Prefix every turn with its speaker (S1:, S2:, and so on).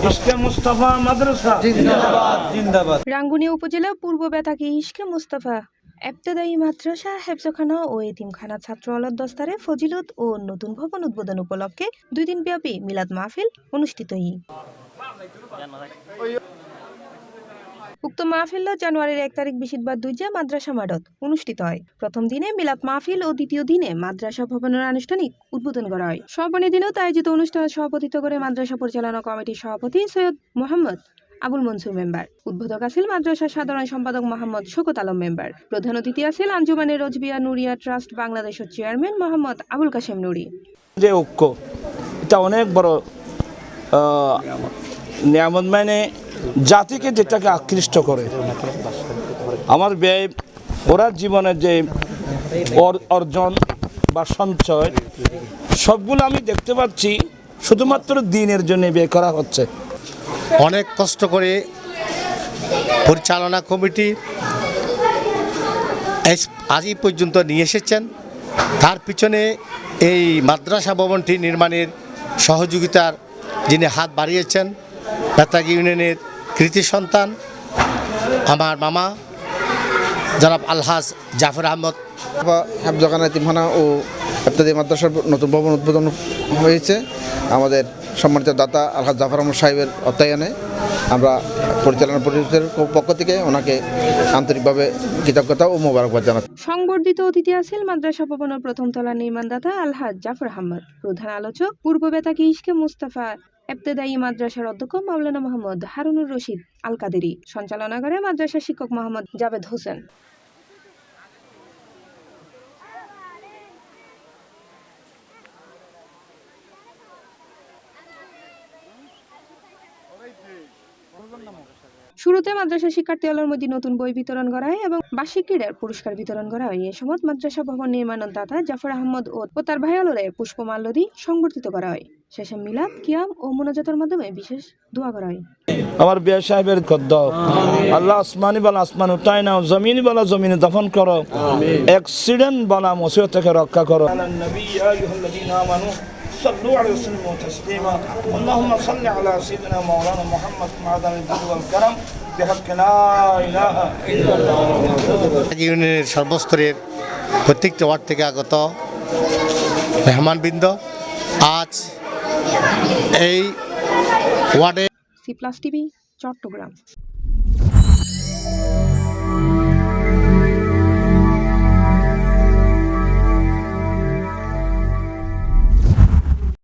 S1: ইশকে মুস্তাফা মাদ্রাসা জিন্দাবাদ জিন্দাবাদ।
S2: রাঙ্গুনিয়া উপজেলা পূর্ব বেতাকি ইশকে মুস্তাফা এবতেদায়ী মাদ্রাসা হেফজখানা ও এতিমখানা ছাত্র আলোর দস্তারে ফজিলত ও নতুন ভবন উদ্বোধন উপলক্ষে 2 দিন ব্যাপী মিলাদ মাহফিল অনুষ্ঠিত হয়। উক্ত মাহফিল জানুয়ারির 1 তারিখ বৃহস্পতিবার দুইজা মাদ্রাসা মাঠত অনুষ্ঠিত হয়। প্রথম দিনে মিলাদ মাহফিল ও দ্বিতীয় দিনে মাদ্রাসা ভবনের আনুষ্ঠানিক উদ্বোধন করা হয়। সমাপনী দিনেও আয়োজিত অনুষ্ঠানে সভাপতিত্ব করে মাদ্রাসা পরিচালনা কমিটির সভাপতি সৈয়দ মোহাম্মদ আবুল মনসুর মেম্বার। উদ্বোধক আছেন মাদ্রাসার সাধারণ সম্পাদক মোহাম্মদ শওকত আলম মেম্বার। প্রধান অতিথি আছেন আঞ্জুমানের রজবিয়া নুরিয়া ট্রাস্ট বাংলাদেশের চেয়ারম্যান মোহাম্মদ আবুল কাশেম নুরি।
S1: যে ঐক্য এটা অনেক বড় নিয়ামত, মানে জাতিকে যেটাকে আকৃষ্ট করে। আমার ব্যয় ওরা জীবনের যে অর্জন বা সঞ্চয় সবগুলো আমি দেখতে পাচ্ছি শুধুমাত্র দিনের জন্য ব্যয় করা হচ্ছে।
S3: অনেক কষ্ট করে পরিচালনা কমিটি আজই পর্যন্ত নিয়ে এসেছেন। তার পিছনে এই মাদ্রাসা ভবনটি নির্মাণের সহযোগিতার যিনি হাত বাড়িয়েছেন বেতাগী ইউনিয়নের কৃতি সন্তান আমার মামা জনাব আলহাজ জাফর আহমদ।
S4: হেফজখানা এতিমখানা ও ইবতেদায়ী মাদ্রাসার নতুন ভবন উদ্বোধন হয়েছে। আমাদের সম্মানিত দাতা আলহাজ জাফর আহমদ সাহেবের অর্থায়নে আমরা পরিচালনা পরিষদের পক্ষ থেকে ওনাকে আন্তরিকভাবে কৃতজ্ঞতা ও মোবারকবাদ জানাচ্ছি।
S2: সংবর্ধিত অতিথি আছেন মাদ্রাসা ভবনের প্রথম তলার নির্মাণদাতা আলহাজ জাফর আহমদ। প্রধান আলোচক পূর্ব বেতাকি ইশকে মুস্তাফা এবতেদায়ী মাদ্রাসার অধ্যক্ষ মাওলানা মোহাম্মদ হারুনুর রশিদ আল কাদেরি। সঞ্চালনা করে মাদ্রাসা শিক্ষক মোহাম্মদ জাবেদ হোসেন। শুরুতে মাদ্রাসা শিক্ষার্থী আলোর মধ্যে নতুন বই বিতরণ করা হয় এবং বার্ষিক ক্রীড়ার পুরস্কার বিতরণ করা হয়। এ সময় মাদ্রাসা ভবন নির্মাণের দাতা জাফর আহমদ ও তার ভাই আলোরে পুষ্পমাল্য দিয়ে সংবর্ধিত করা হয়। শেষে মিলাদ, কিয়াম ও মোনাজাতের মাধ্যমে বিশেষ দোয়া করা হয়।
S1: আমার বিয়া সাহেবের কদ্দ আল্লাহ আসমানি বলা আসমান উঠায় নাও, জমিনি বলা জমিনে দফন করো, অ্যাক্সিডেন্ট বলা মুসিবত থেকে রক্ষা করো। صلوا عليه وسلموا تسليما اللهم صل على سيدنا مولانا محمد معدن الجود والكرم بحق لا اله الا الله।
S3: ইউনিয়নের সর্বস্তরের প্রত্যেকটি ওয়ার্ড থেকে আগত মেহমানবৃন্দ আজ এই ওয়ার্ডে
S2: সি প্লাস টিভি চট্টগ্রাম।